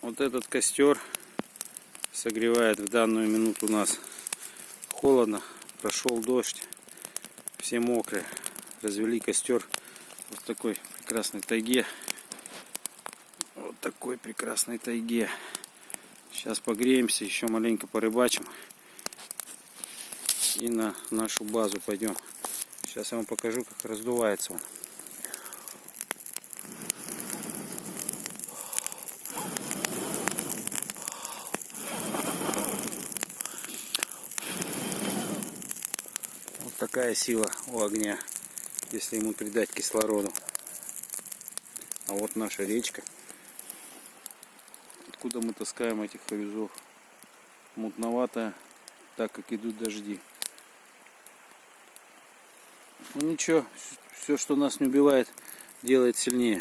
Вот этот костер согревает в данную минуту нас. Холодно, прошел дождь, все мокрые. Развели костер вот в такой прекрасной тайге. Вот такой прекрасной тайге. Сейчас погреемся, еще маленько порыбачим. И на нашу базу пойдем. Сейчас я вам покажу, как раздувается он. Вот такая сила у огня, если ему придать кислороду. А вот наша речка. Откуда мы таскаем этих хавизов? Мутноватая, так как идут дожди. Ну ничего, все, что нас не убивает, делает сильнее.